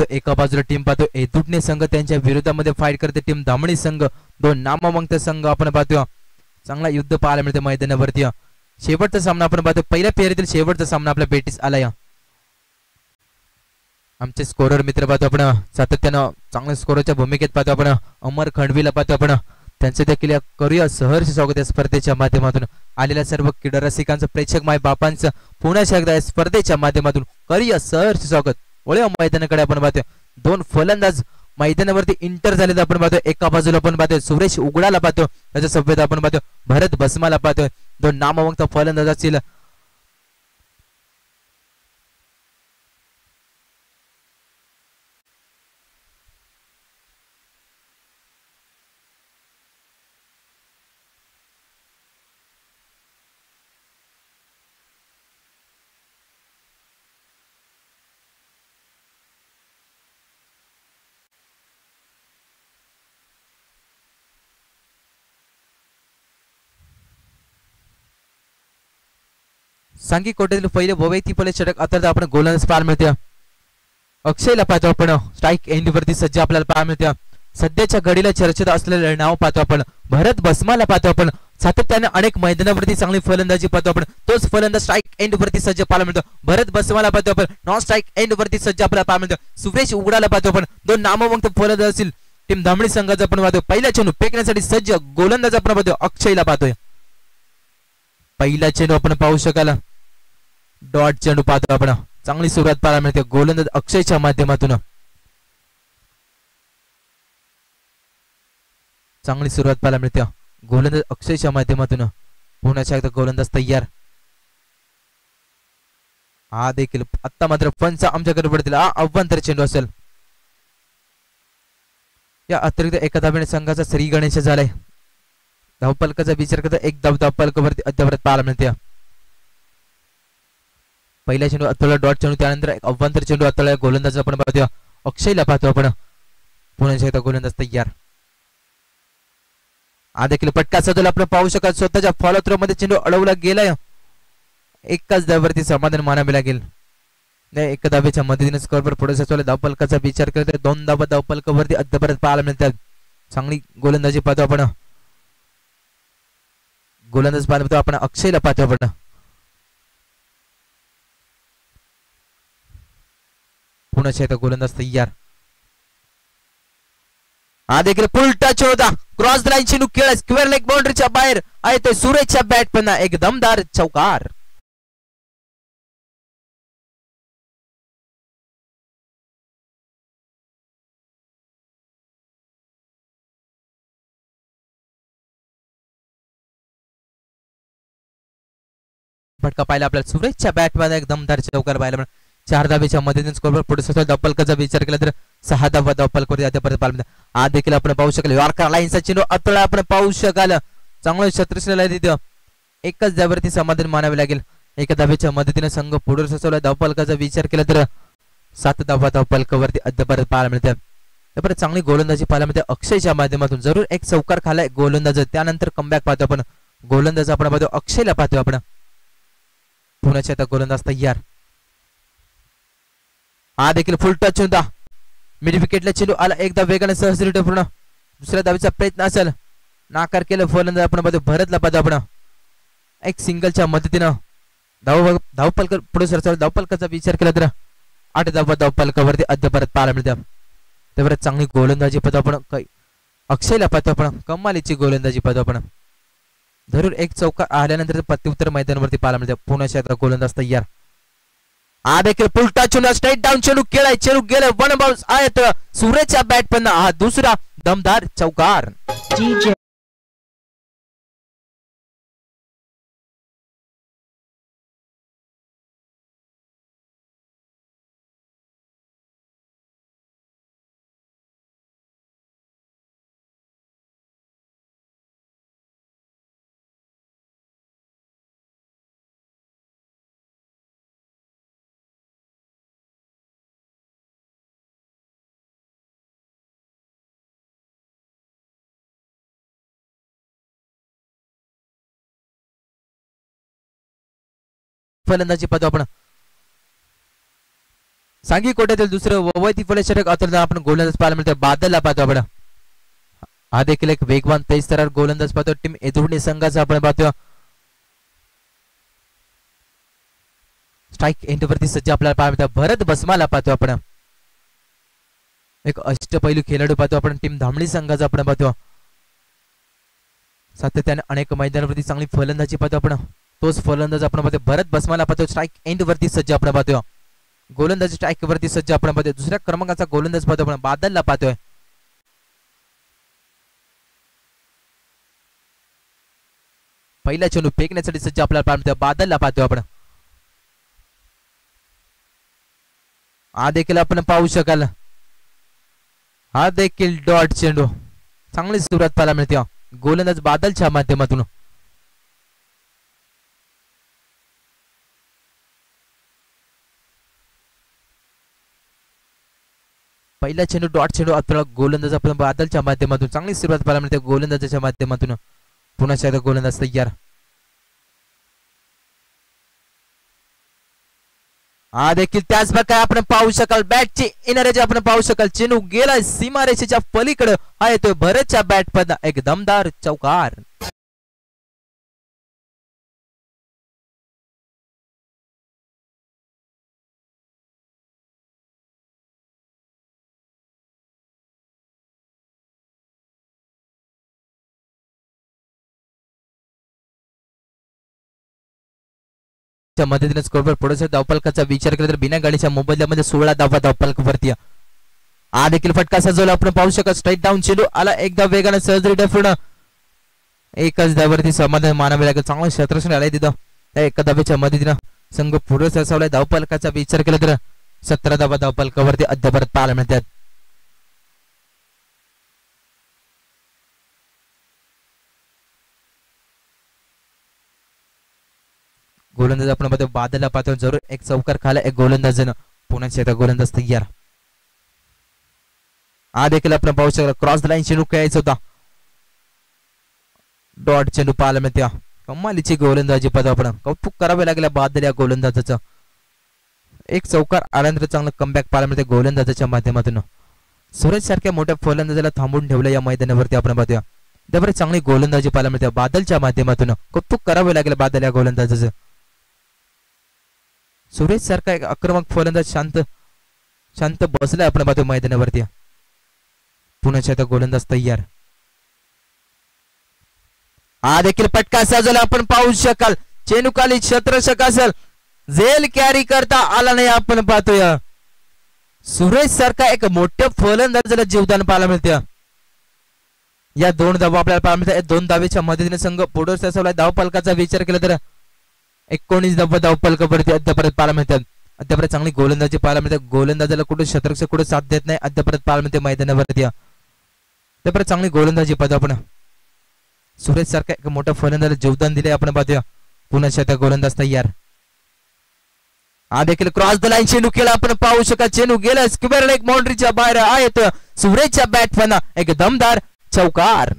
पाहतो एका बाजूला टीम पाहतो एतुटणे संघ त्यांच्या विरोधामध्ये फाईट करते टीम धामणी संघ दोन नामवंत संघ आपण पाहतो चांगला युद्ध पाहायला मिळते मैदानावरती शेवटचा सामना आपण पाहतो पहिल्या फेरीतील शेवटचा सामना आपल्या भेटीस आलाय आमचे स्कोरर मित्र पाहतो आपण सातत्यानं चांगल्या स्कोरच्या भूमिकेत पाहतो आपण अमर खंडवीला पाहतो आपण त्यांचे देखील करूया सहर्ष स्वागत या स्पर्धेच्या माध्यमातून आलेल्या सर्व क्रीडा रसिकांचं प्रेक्षक माय बापांचं पुन्हा एकदा या स्पर्धेच्या माध्यमातून करूया सहर्ष स्वागत वळूया मैदानाकडे आपण पाहतोय दोन फलंदाज मैदानावरती इंटर झालेलं आपण पाहतोय एका बाजूला आपण पाहतोय सुरेश उगडाला पाहतो त्याच्या सोबत आपण पाहतोय भरत भस्माला पाहतोय दोन नामवंत फलंदाज असतील सांगी कोट्यातील पहिले भोवती पहिले षटक आता आपण गोलंदाज पाहायला मिळते अक्षयला पाहतो आपण स्ट्राईक एंड वरती सज्ज आपल्याला पाहायला मिळते सध्याच्या घडीला चर्चेत असलेलं नाव पाहतो आपण भरत भस्माला पाहतो आपण सातत्याने अनेक मैदानावरती चांगली फलंदाजी पाहतो आपण तोच फलंदाज स्ट्राईक एंड वरती सज्ज पाहायला मिळतो भरत भस्माला पाहतो आपण नॉन स्ट्राईक एंड वरती सज्ज आपल्याला पाहायला मिळतो सुरेश उगडाला पाहतो आपण दोन नामवंत फलंदाज असतील टीम धामणी संघाचा आपण पाहतो पहिला चेंडू फेकण्यासाठी सज्ज गोलंदाज आपण पाहतो अक्षयला पाहतोय पहिला चेंडू आपण पाहू शकाल डॉट चेंडू पाहतो आपण चांगली सुरुवात पाहायला मिळते गोलंदाज अक्षयच्या माध्यमातून चांगली सुरुवात पाहायला मिळते गोलंदाज अक्षयच्या माध्यमातून पुन्हा एकदा गोलंदाज तयार हा देखील आता मात्र पंच आमच्याकडे पडतील हा अव्वंतर चेंडू असेल या अतिरिक्त एका धाब्याने संघाचा श्री गणेश झालाय धावपलकाचा विचार करता एक धावपलकावरती अद्याप पाहायला मिळते पहिला चेंडू अतोला डॉट चेंडू त्यानंतर एक अव्वंतर चेंडू अतोला गोलंदाज आपण पाहतो अक्षयला पाहतो आपण पुन्हा एकदा गोलंदाज तयार हा देखील फटका सजवला आपण पाहू शकत स्वतःच्या फॉलो थ्रो मध्ये चेंडू अडवला गेलाय एकाच धावेवरती समाधान मानावे लागेल एका धावेच्या मदतीने स्कोरवर पुढे सचवले धावपलकाचा विचार करते दोन धावा धावपलकावरती अद्याप पाहायला मिळतात चांगली गोलंदाजी पाहतो आपण गोलंदाज पाहतो आपण अक्षयला पाहतो आपण पुन्हा एकदा गोलंदाज तयार हा देखील पुलटा चेंडू क्रॉस लाईन चेंडू खेळ स्क्वेअर लेग बाउंड्रीच्या बाहेर आहे ते सुरेशच्या बॅट पण एक दमदार चौकार फटका पाहिला आपल्याला सुरेशच्या बॅट मध्ये एक दमदार चौकार पाहिला चार धावेच्या मदतीने स्कोरवर पुढे धावपलकाचा विचार केला तर सहा धावा धावपलकावरती अद्यापर्यंत पाहिला हा देखील आपण पाहू शकाल यॉर्कर लाईनचा चेंडू अतळा आपण पाहू शकाल चांगलं शत्रक्षणाला तिथं एकच धावेवरती समाधान मानावे लागेल एका धावेच्या मदतीने संघ पुढे सचवला धावपलकाचा विचार केला तर सात धावा धावपलकावरती अद्यापर्यंत पाहायला मिळतात त्यापर्यंत चांगली गोलंदाजी पाहायला मिळते अक्षयच्या माध्यमातून जरूर एक चौकार खालाय गोलंदाज त्यानंतर कमबॅक पाहतो आपण गोलंदाज आपण पाहतो अक्षयला पाहतो आपण पुन्हा आता गोलंदाज तयार हा देखील फुल टच होता मिड विकेटला चेंडू आला एकदा वेगाने सहजरित्या पूर्ण दुसऱ्या धावेचा प्रयत्न असेल नाकार केलं फलंदाज आपण पाहतो भरतला पाहतो आपण एक सिंगलच्या मदतीनं धावपलक पुढे सरसाव धावपलकाचा विचार केला तर आठ धावा धावपलकावरती अद्याप पाहायला मिळतात त्यावर चांगली गोलंदाजी पाहतो आपण अक्षयला पाहतो आपण कमालीची गोलंदाजी पाहतो आपण धरून एक चौका आल्यानंतर प्रत्युत्तर मैदानावरती पाहायला मिळते पुन्हा एकदा गोलंदाज तयार हा देखील पुलटा चेंडू स्ट्रेट डाऊन चेंडू केलाय चेंडू गेलाय वन बाउन्स आहे तर सुरेशच्या बॅट पण हा दुसरा दमदार चौकार फलंदाजी पाहतो आपण सांगी कोट्यातील दुसरं वैयक्तिक फलषटक अतुलताना आपण गोलंदाज पाहायला मिळतो बादलला पाहतो आपण. हा देखील एक वेगवान तेज तरार गोलंदाज पाहतो टीम एदुर्णी संघाचा आपण पाहतो. स्ट्राइक एंड वरती सज्ज आपल्याला पाहायला मिळतो भरत बसमाला पाहतो आपण. एक अष्टपैलू खेळाडू पाहतो आपण टीम धामणी संघाचा आपण पाहतो. सातत्याने अनेक मैदानावरती चांगली फलंदाजी पाहतो आपण. तोच फलंदाज आपण पाहतो भरत बसमाला पाहतो. स्ट्राइक एंड वरती सज्ज आपण पाहतो. गोलंदाज स्ट्राइक वरती सज्ज आपण पाहतो. दुसऱ्या क्रमांकाचा गोलंदाज पाहतो आपण बादलला पाहतोय. पहिला चेंडू फेकण्यासाठी सज्ज आपल्याला पाहतो बादलला पाहतो आपण. हा देखील आपण पाहू शकाल. हा देखील डॉट चेंडू चांगली सुरुवात पाहायला मिळते गोलंदाज बादलच्या माध्यमातून. पहिला चेंडू डॉट चेंडू आपल्याला गोलंदाज आपण बादलच्या माध्यमातून चांगली सुरुवात पाहायला मिळते गोलंदाजाच्या माध्यमातून. पुन्हा एकदा गोलंदाज तयार. हा देखील त्याच प्रकारे आपण पाहू शकाल बॅटची इनरेज आपण पाहू शकाल. चेंडू गेला सीमारेषेच्या पलीकडे. हा येतोय भरतच्या बॅट पण एक दमदार चौकार. मदतीने स्कोरवर पुढे धावफलकाचा विचार केला तर बिना गाडीच्या मोबदल्यामध्ये 16 धावा धावफलकावरती. हा देखील फटका सजवला आपण पाहू शकत. स्ट्राइक डाऊन चेंडू आला एकदा वेगाने सहजरित्या पूर्ण एकच धावावरती समाधान मानावे लागेल. चांगलं क्षेत्ररक्षण आलंय तिथं. त्या एका धावेच्या मदतीनं संघ पुढे सरसावलाय. धावफलकाचा विचार केला तर 17 धावा धावफलकावरती अद्याप पाहायला मिळतात. गोलंदाज आपण पाहतो बादलला पाहतो जरूर एक चौकार खाला एक गोलंदाजानं. पुन्हा शेता गोलंदाज तयार. हा देखील आपण पाहू शकतो क्रॉस लाईन चेंडू खेळायचा होता. डॉट चेंडू पाहायला मिळते. कमालीची गोलंदाजी पाहतो आपण. कौतुक करावे लागले बादल या गोलंदाजाचं. एक चौकार आल्यानंतर चांगलं कमबॅक पाहायला मिळते गोलंदाजाच्या माध्यमातून. सुरेश सारख्या मोठ्या फलंदाजाला थांबून ठेवलं या मैदानावरती आपण पाहतोय. त्यामुळे चांगली गोलंदाजी पाहायला मिळते बादलच्या माध्यमातून. कौतुक करावे लागले बादल या गोलंदाजाचं. सुरेश सारखा एक आक्रमक फलंदाज शांत बसलाय आपण पाहतो मैदानावरती. पुन्हा शेता गोलंदाज तयार. हा देखील फटका सजवला आपण पाहू शकाल. चेंडू खाली क्षेत्ररक्षक असेल झेल कॅरी करता आला नाही आपण पाहतोय. सुरेश सारखा एक मोठ्या फलंदाजाला जीवदान पाहायला मिळते. या 2 धावा आपल्याला पाहायला मिळतात. 2 धावेच्या मदतीने संघ पुढे सरसावला. धावफलकाचा विचार केला तर 19 धावा धावफलकावरती अद्याप पाहायला मिळतात. अद्याप चांगली गोलंदाजी पाहायला मिळते. गोलंदाजाला कुठे क्षेत्ररक्षक कुठे साथ देत नाही अद्याप पाहायला मिळते मैदानावरती. त्यापर्यंत चांगली गोलंदाजी पाहतो आपण. सुरेश सारखा एक मोठा फलंदाजाला जीवदान दिले आपण पाहतोय. पुन्हा शेता गोलंदाज तयार. हा देखील क्रॉस द लाईन चेंडू केला आपण पाहू शकता. चेंडू गेला स्क्वेअर लेग बाउंड्रीच्या बाहेर. आहेत सुरेशच्या बॅट पण एक दमदार चौकार.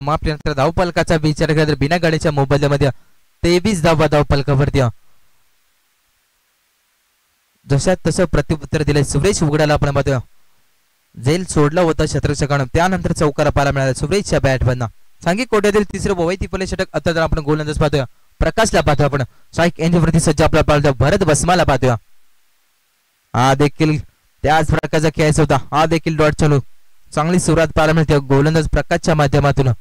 मापल्यानंतर धावफलकाचा विचार केला तर बिना गाडीच्या मोबदल्यामध्ये 23 धावा धावफलकावरती. जशा तसं प्रत्युत्तर दिले सुरेश उघडाला आपण पाहतोय. झेल सोडला होता क्षेत्ररक्षकानं. त्यानंतर चौकार पाहायला मिळाला सुरेशच्या बॅट मधनं. सांगी कोट्यातील तिसरं वैयक्तिक फलषटक आता आपण गोलंदाज पाहतोय प्रकाशला पाहतोय आपण. स्ट्राइक एंड वरती सज्ज आपला पाहतोय भरत बसमाला पाहतोय. हा देखील त्याच प्रकारचा खेळायचा होता. हा देखील डॉट चालू चांगली सुरुवात पाहायला मिळते गोलंदाज प्रकाशच्या माध्यमातून.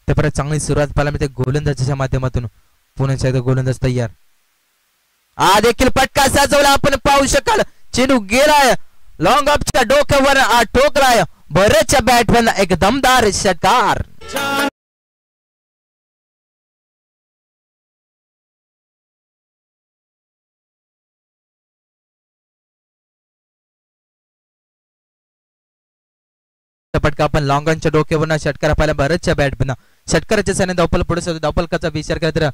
त्यापर्यंत चांगली सुरुवात पाहायला मिळते गोलंदाजाच्या माध्यमातून. पुन्हा एकदा गोलंदाज तयार. हा देखील फटका सजवला आपण पाहू शकाल. चेंडू गेलाय लॉंग ऑफच्या डोक्यावर ठोकलाय. भरतच्या बॅट मधनं एक दमदार षटकार. फटका आपण लॉंग ऑनच्या डोक्यावरनं षटकार पाहिला भरतच्या बॅट मधनं. षटकाराच्या साने धावपल पुढे धावपलकाचा विचार केला तर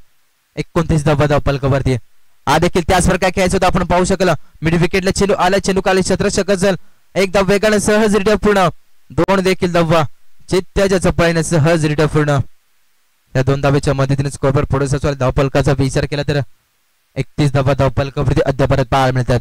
29 धावा धावपलकावरती. हा देखील त्याच प्रकारे खेळायचं होतं आपण पाहू शकलं. मिड विकेटला चेंडू आला, चेंडू खाली क्षेत्ररक्षक झल एकदा वेगाने सहजरित्या पूर्ण 2 देखील धावा चित्त्याच्या चपळीने सहजरित्या पूर्ण. या 2 धावेच्या मदतीने स्कोरवर पुढे धावपलकाचा विचार केला तर 31 धावा धावपलकावरती अद्याप पाहायला मिळतात.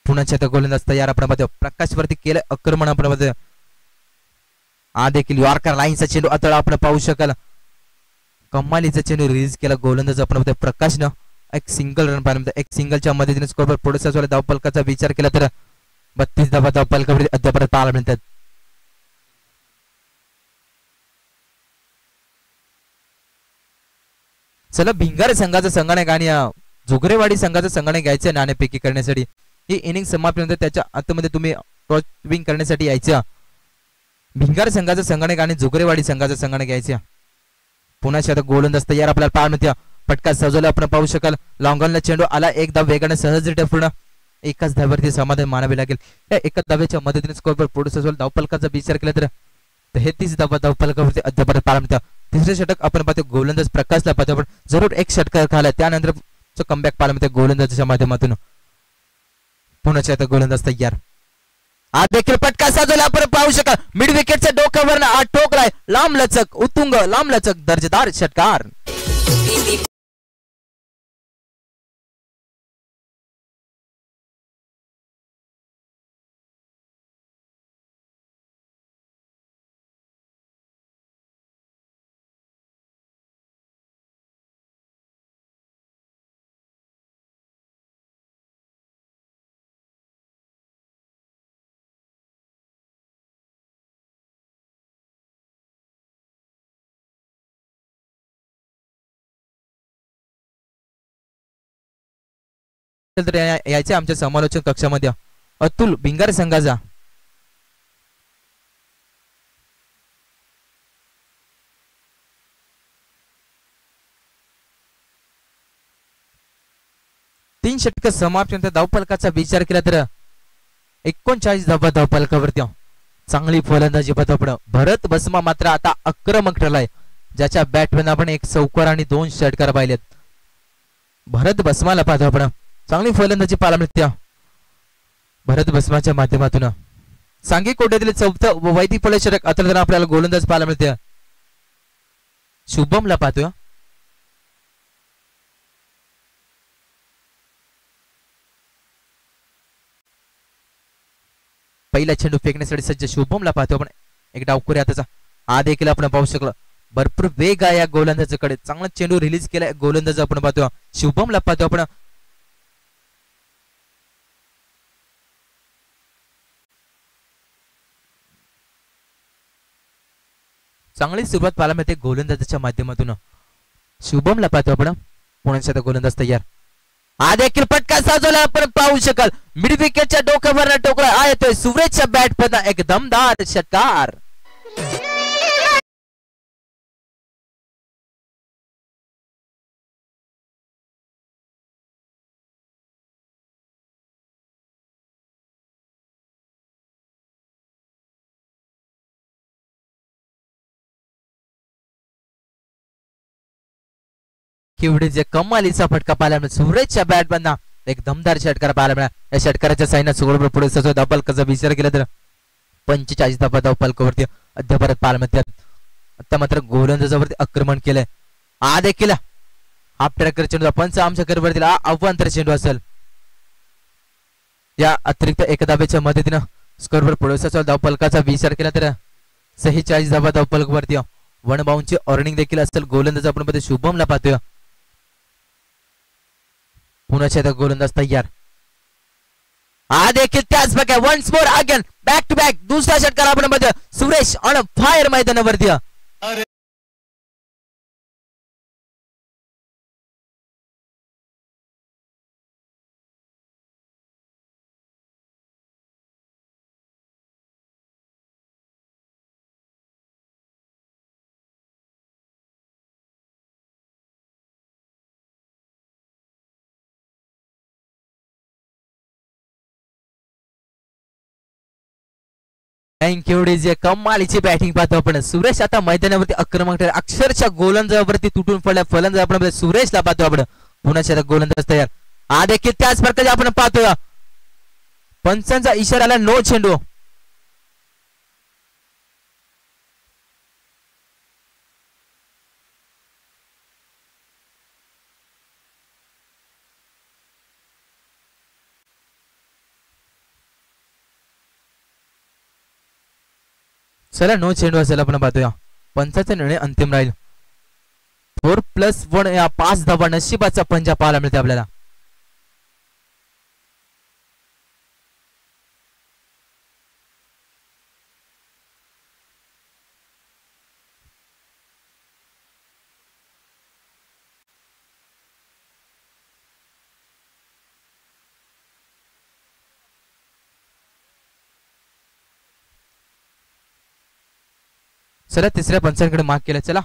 पुण्याच्या गोलंदाज तयार आपण प्रकाश वरती केलं आक्रमण आपण. हा देखील यॉर्कर लाईनचा चेंडू अतळ आपण पाहू शकाल. कमालीचा चेंडू रिलीज केला गोलंदाज आपण प्रकाशनं. एक सिंगल रन पाहिजे, एक सिंगलच्या मदतीने स्कोरवर पुढे धावपलकाचा विचार केला तर 32 धावा धावपलकावरती अद्याप पाहायला मिळतात. चला भिंगार संघाचा संगणक आणि जोगरेवाडी संघाचा संगणक घ्यायचं नाणेफेकी करण्यासाठी. ही इनिंग समाप्तीनंतर त्याच्या आतमध्ये तुम्ही टॉस विंग करण्यासाठी यायचं. भिंगार संघाचा संगणक आणि जोगरेवाडी संघाचा संगणक घ्यायचा. पुन्हा गोलंदाज तयार आपल्याला पाहायला मिळते. फटका सजवला आपण पाहू शकाल. लॉंगॉनला चेंडू आला, एकदा वेगाने सहजरित्या पूर्ण. एकाच धाव्यावरती समाधान मानावे लागेल. या एकाच धाव्याच्या मदतीने स्कोरवर पुढे सजवला धावपलकाचा विचार केला तर 33 धावा धावपलकावरती अद्याप पाहायला मिळतं. तिसरे षटक आपण पाहतो गोलंदाज प्रकाशला पाहतो आपण. जरूर एक षटकार खाला, त्यानंतर कमबॅक पाहायला मिळते गोलंदाजाच्या माध्यमातून. पुन्हा गोलंदाज तयार. हा देखील फटका साजवला आपण पाहू शकाल. मिड विकेटच्या डोक्यावर हा ठोकलाय. लांब लचक उत्तुंग लांब लचक दर्जेदार षटकार. यायचे आमच्या समालोचन कक्षामध्ये अतुल भिंगार संघाचा. तीन षटक समाप्तीनंतर धावपलकाचा विचार केला तर 39 धावा धावपलकावरती. चांगली फलंदाजी पथपड. भरत बसमा मात्र आता आक्रमक ठरलाय, ज्याच्या बॅटमॅन आपण 1 चौकार आणि 2 षटकार पाहिलेत. भरत बसमाला पाहतो आपण. चांगली फलंदाजी पाहायला मिळते भरत बसमाच्या माध्यमातून. सांघिक कोट्यातील 4थं वैदिक फळ षटक आता आपल्याला गोलंदाज पाहायला मिळते. शुभमला पाहतोय. पहिला चेंडू फेकण्यासाठी सज्ज शुभमला पाहतो आपण. एक डावखुरी हाताचा. हा देखील आपण पाहू शकलो. भरपूर वेग आहे या गोलंदाजाकडे. चांगला चेंडू रिलीज केलाय गोलंदाज आपण पाहतो. शुभमला पाहतो आपण. चांगली सुरुवात पाहायला मिळते गोलंदाजाच्या माध्यमातून. शुभमला पाहतो आपण. पुण्याचा गोलंदाज तयार. हा देखील फटका साजवला आपण पाहू शकाल. मिड विकेटच्या डोक्यावर टोकला. हा येतोय सुरेशच्या बॅट पण एक दमदार षटकार. जे कमालीचा फटका पाहायला मिळाला सुरेशच्या बॅट बंदा. एक दमदार षटकार पाहायला मिळाला. या षटकाराच्या साईना सोडून पुढे सजवत धावपलकाचा विचार केला तर 45 धावा धावपलकावरती अद्याप पाहायला मिळतात. आता मात्र गोलंदाजावरती आक्रमण केलंय. हा देखील हाफ ट्रॅकर चेंडू पंच आमच्या करवरती आव्हांतर चेंडू असेल. या अतिरिक्त 1 धावेच्या मदतीनं स्कोरवर पुढे सजवत धावपलकाचा विचार केला तर 46 धावा धावपलकावरती 1 बाउंडची अर्निंग देखील असेल. गोलंदाज आपण मध्ये शुभमला पाहतोय. पुन्हा गोलंदाज तयार. हा देखील त्याच प्रकारे once more again back to back दुसरा षटकार आपण मध्ये सुरेश ऑन फायर मैदानावरती. केवढी जे कमालीची बॅटिंग पाहतो आपण. सुरेश आता मैदानावरती आक्रमक ठरेल. अक्षरशः गोलंदाजावरती तुटून पडल्या फलंदाज आपण सुरेशला पाहतो आपण. पुन्हा गोलंदाज तयार. हा देखील त्याच प्रकारे आपण पाहतोय. पंचांचा इशारा आला, नो चेंडू. चला नो चेंडू असेल आपण पाहतोया. पंचाचा निर्णय अंतिम राहील. 4+1 या 5 धावा नशिबाचा पंजा पाहायला मिळते आपल्याला. चला तिसऱ्या पंचांकडे मार्क केला. चला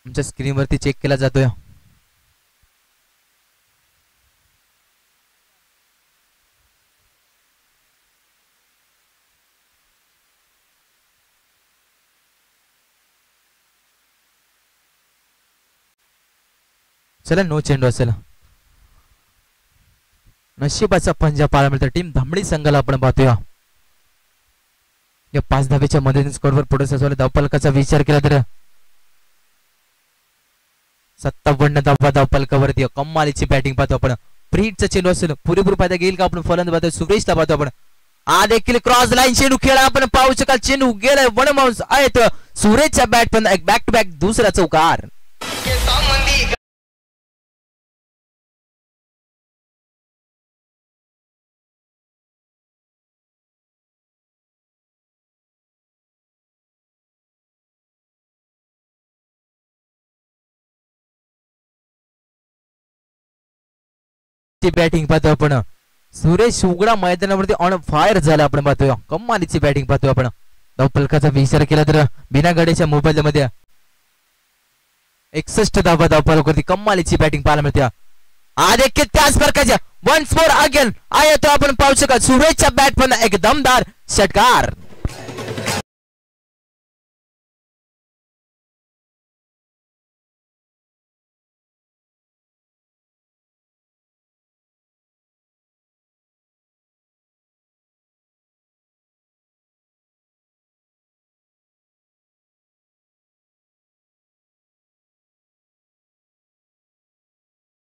आमच्या स्क्रीनवरती चेक केला जातोय. चला नो चेंडू असेल. नशिबाचा पंजा पाहायला मिळतो टीम धामणी संघाला आपण पाहतोया. या 5 धावेच्या मदतीने स्कोरवर पुढे सरसावले. धावफलकाचा विचार केला तर 57 धावा धावफलकावरती. कमालीची बॅटिंग पाहतो आपण. फ्रीटचा चेंडू असेल, पुरेपूर फायदा घेईल का आपण फलंदाज पाहतो सुरेशला पाहतो आपण. हा देखील क्रॉस लाईन चेंडू खेळा आपण पाहू शकाल. चेंडू गेलाय वन बाउन्स आहेत. सुरेशच्या बॅट पण एक बॅक टू बॅक दुसरा चौकार. बॅटिंग पाहतो आपण. सुरेश उघडा मैदानावरती ऑन फायर झाला आपण पाहतोय. कमालीची बॅटिंग पाहतोय आपण. धावफलकाचा विचार केला तर बिना गाडीच्या मोबाईल मध्ये 61 धावा धावफलकावरती. कमालीची बॅटिंग पाहायला मिळते. हा देखील त्याच प्रकारच्या वन्स मोर अगेन आहे तो आपण पाहू शकाल. सुरेशच्या बॅट पण एक दमदार षटकार.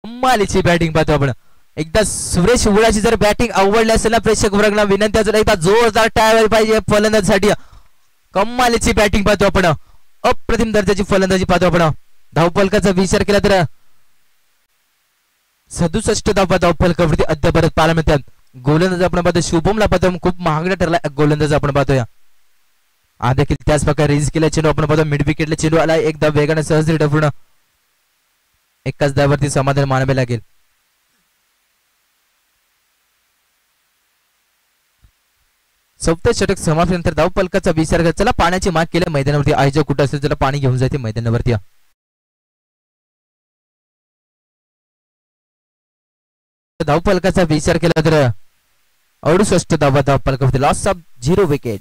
कमालीची बॅटिंग पाहतो आपण. एकदा सुरेश उघडाची जर बॅटिंग आवडली असेल ना प्रेक्षक वर्गाला विनंती असेल एकदा जोरदार टाळ्या पाहिजे फलंदाजीसाठी. कमालीची बॅटिंग पाहतो आपण. अप्रतिम दर्जाची फलंदाजी पाहतो आपण. धावफलकाचा विचार केला तर 67 धावा धावफलकावरती अद्यापर्यंत पाहायला मिळतात. गोलंदाज आपण पाहतो शुभमला पाहतो. खूप महागडा ठरला गोलंदाज आपण पाहतोय. हा देखील त्याच प्रकारे रिलीज केला चेंडू आपण पाहतो. मिड विकेटला चेंडू आला एकदा वेगाने सहजरित्या पूर्ण. एकाच धावावरती समाधान मानावे लागेल. चौथं षटक समाप्तीनंतर धावफलकाचा विचार करत चला पाण्याची माग केल्या मैदानावरती. आयोजक कुठं असेल त्याला पाणी घेऊन जाते मैदानावरती. धावफलकाचा विचार केला तर 68 धावा धावफलकावरती. Loss of 0 wicket.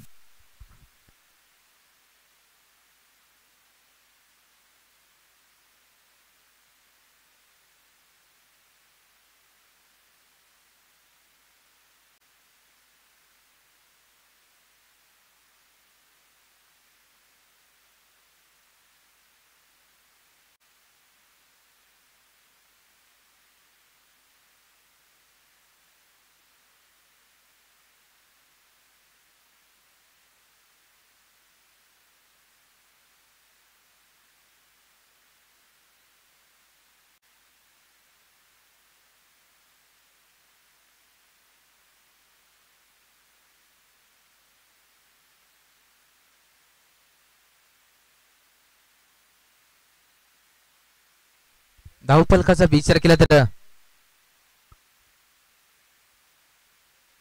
धावफलकाचा विचार केला तर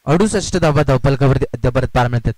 68 धावा धावफलकावरती अद्यापर्यंत पाहायला मिळतात.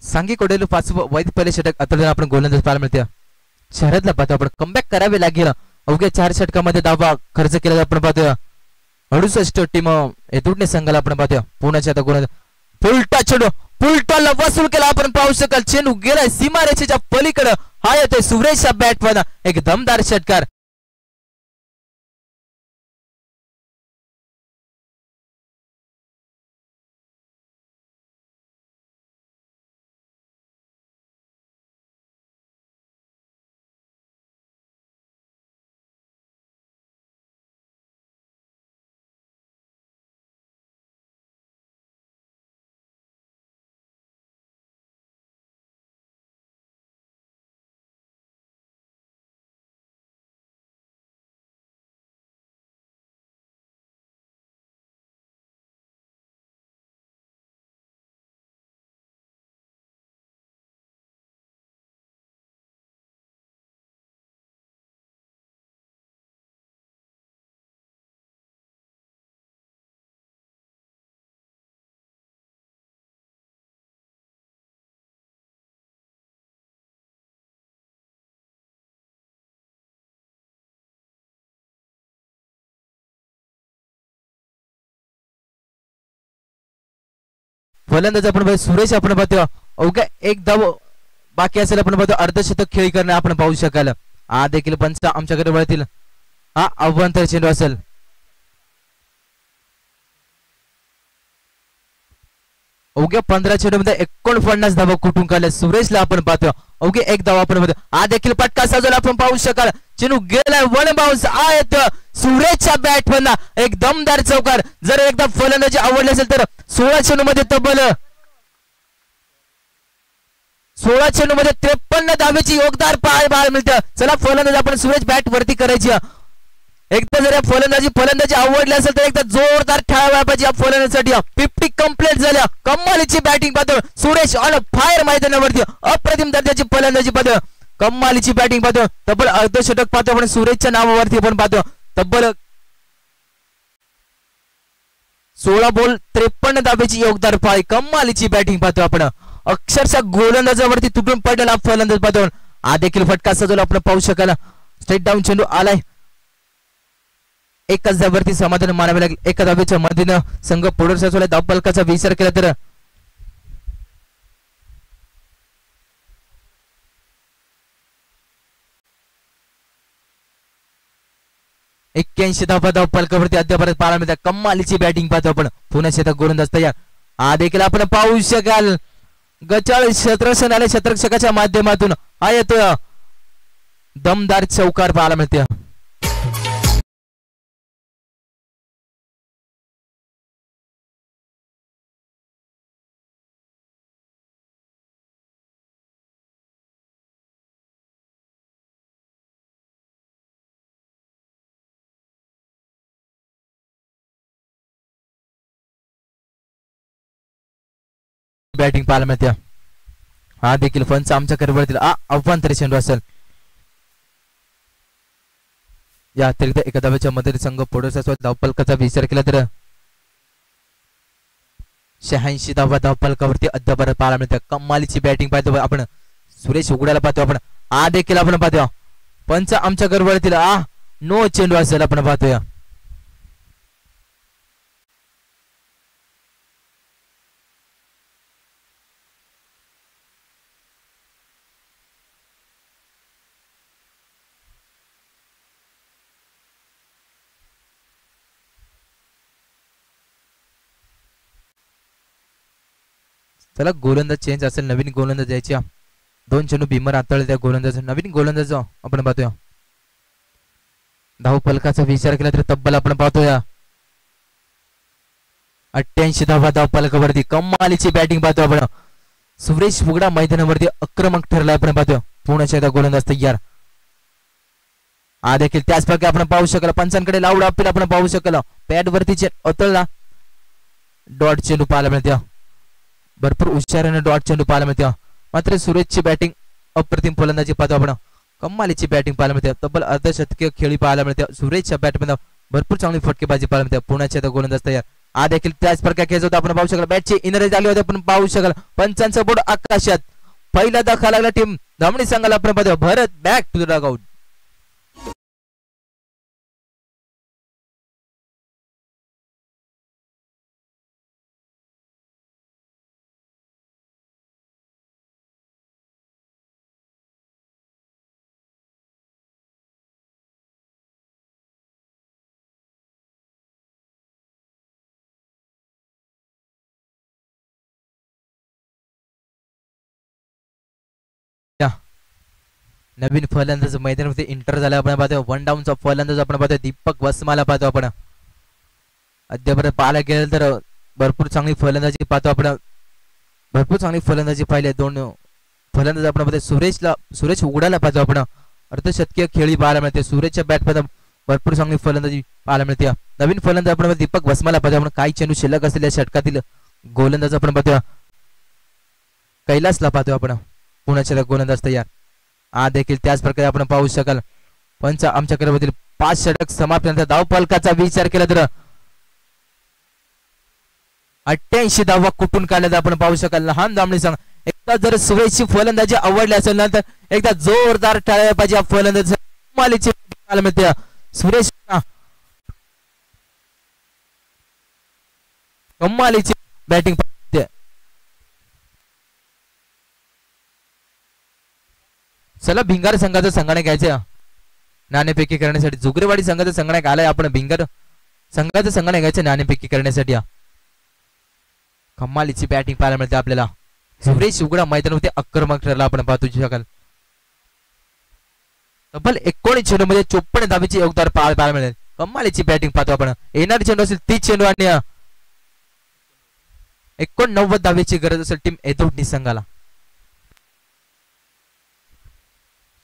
सांगी कोडेलू पाचवं वैध पहिले षटक अतुलताना आपण गोलंदाज पाहायला मिळते. शहरातला पाहतो आपण कमबॅक करावे लागेल. अवघ्या 4 षटकामध्ये धावा खर्च केला आपण पाहतोय. 68 टीम एतुडने संघाला आपण पाहतोय. पुण्याच्या आता गोलंदाज पुलटा चेंडू पुलटाला वसूल केला आपण पाहू शकाल. चेंडू गेलाय सीमारेषेच्या पलीकडे. हा येतोय सुरेशच्या बॅट मध्ये एक दमदार षटकार. फलंदाज आपण सुरेश आपण पाहतो. अवघ्या एक धाव बाकी असेल आपण पाहतो. अर्धशतक खेळी करणे आपण पाहू शकाल. हा देखील पंच आमच्याकडे वळतील. हा अव्वंतर चेंडू असेल. अवघ्या 15 चेंडूमध्ये 49 धावा कुठून काढल्या सुरेशला आपण पाहतो. अवघे एक धाव आपण पाहतो. हा देखील फटका साजवला आपण पाहू शकाल. चेंडू गेलाय वन बाउन्स. आहेत सुरेशच्या बॅट मधला एक दमदार चौकार. जर एकदा फलंदाजी आवडली असेल तर 16 चेंडू मध्ये तब्बल 16 चेंडू मध्ये 53 धावेची योगदार पाहायला मिळतं. चला फलंदाज आपण सुरेश बॅट वरती करायची. एकदा जर फलंदाजी आवडली असेल तर एकदा जोरदार खेळायला पाहिजे या फलंदाजीसाठी. 50 कंप्लीट झाल्या. कमालीची बॅटिंग पाहतो सुरेश ऑन फायर मैदानावरती. अप्रतिम दर्जाची फलंदाजी पाहतो. कमालीची बॅटिंग पाहतो. तब्बल अर्धशतक पाहतो आपण सुरेशच्या नावावरती आपण पाहतो. तब्बल 16 बॉल 53 धावेची योगदार पाय. कमालीची बॅटिंग पाहतो आपण. अक्षरशः गोलंदाजावरती तुटून पडलेला फलंदाज पाहतो. हा देखील फटका सजवला आपण पाहू शकाल. स्ट्रेट डाऊन चेंडू आलाय. एकाच धावेवरती समाधान मानावे लागेल. एका धावेच्या मदतीनं संघ पुढे सरकला. धावफलकाचा विचार केला तर 81 धावा धावफलकावरती अद्याप पाहायला मिळतात. कमालीची बॅटिंग पाहतो आपण. पुन्हा शेतात गोलंदाज तयार. हा देखील आपण पाहू शकाल. गचाळ क्षेत्ररक्षण आले क्षेत्ररक्षकाच्या माध्यमातून हा येतोय दमदार चौकार पाहायला मिळते. बॅटिंग पाहायला मिळते. हा देखील फंच आमच्याकडे वळतील. अव्वंतर चेंडू असेल. या अतिरिक्त एका धावेच्या मध्ये संघ पुढे धावफलकाचा विचार केला तर 86 धावा धावफलकावरती अद्याप पाहायला मिळते. कमालीची बॅटिंग पाहतो आपण. सुरेश उघडायला पाहतो आपण. हा देखील आपण पाहतो. पंच आमच्याकडे वळतील. नो चेंडू असेल आपण पाहतोय. चला गोलंदाज चेंज असेल. नवीन गोलंदाज द्यायची. 2 चेंडू भीमर हाताळले त्या गोलंदाज. नवीन गोलंदाज आपण पाहतोय. धावफलकाचा विचार केला तर तब्बल आपण पाहतोय 88 धावा धावफलकावरती. कमालीची बॅटिंग पाहतो आपण. सुरेश बुगडा मैदानावरती आक्रमक ठरलाय आपण पाहतोय. पुण्याच्या गोलंदाज तयार. हा देखील त्याच प्रकारे आपण पाहू शकला. पंचांकडे लावड अपील आपण पाहू शकला. पॅड वरती अतळला डॉट चेंडू पाहायला मिळते. भरपूर हुशारीने डॉट चेंडू पाहायला मिळते. मात्र सुरेशची बॅटिंग अप्रतिम फलंदाजी पाहतो आपण. कमालीची बॅटिंग पाहायला मिळते. तब्बल अर्धशतकीय खेळी पाहायला मिळते. सुरेशच्या बॅटमध्ये भरपूर चांगली फटकेबाजी पाहायला मिळते. पुण्याच्या गोलंदाज तयार. हा देखील त्याच प्रकारे खेळ होता आपण पाहू शकाल बॅटची इनरेज आली होती आपण पाहू शकाल पंचांचा बोर्ड आकाशात पहिला धक्का लागला टीम धामणी संघाला आपण पाहतो Bharat back to the dugout नवीन फलंदाज मैदानामध्ये इंटर झाला आपण पाहतो वन डाऊनचा फलंदाज आपण पाहतो दीपक वसमाला पाहतो आपण अद्यापर्यंत पाहायला गेलं तर भरपूर चांगली फलंदाजी पाहतो आपण भरपूर चांगली फलंदाजी पाहिली दोन फलंदाज आपण पाहतो सुरेश उघडायला पाहतो आपण अर्धशतकीय खेळी पाहायला मिळते सुरेशच्या बॅट मध्ये भरपूर चांगली फलंदाजी पाहायला मिळते नवीन फलंदाज आपण दीपक वसमाला पाहतो आपण काही चेंडू शिल्लक असलेल्या षटकातील गोलंदाज आपण पाहतो कैलासला पाहतो आपण पुण्याच्या गोलंदाज तयार हा देखील त्याच प्रकारे आपण पाहू शकाल पंच आमच्याकडे मधील 5 षटक समाप्त धाव फलकाचा विचार केला तर 88 धावा कुठून काढल्यात आपण पाहू शकाल लहान दामणी संघ एकदा जर सुरेशची फलंदाजी आवडली असेल ना तर एकदा जोरदार टाळ्या पाहिजे फलंदाज कमालीची मिळते सुरेश कमालीची बॅटिंग चला भिंगार संघाचं संगणक घ्यायचं नाणेफेकी करण्यासाठी जुगरेवाडी संघाचं संगणक आलाय आपण भिंगार संघाचं संगणक घ्यायचं नाणेफेकी करण्यासाठी कमालीची बॅटिंग पाहायला मिळते आपल्याला सुरेश उघडा मैदानामध्ये आक्रमक ठरला आपण पाहतो शकाल तब्बल 19 चेंडू मध्ये 54 धावेची योगदान पाहायला मिळेल कमालीची बॅटिंग पाहतो आपण येणारी चेंडू असेल 30 चेंडू आणि 89 धावेची गरज असेल टीम एदोडणी संघाला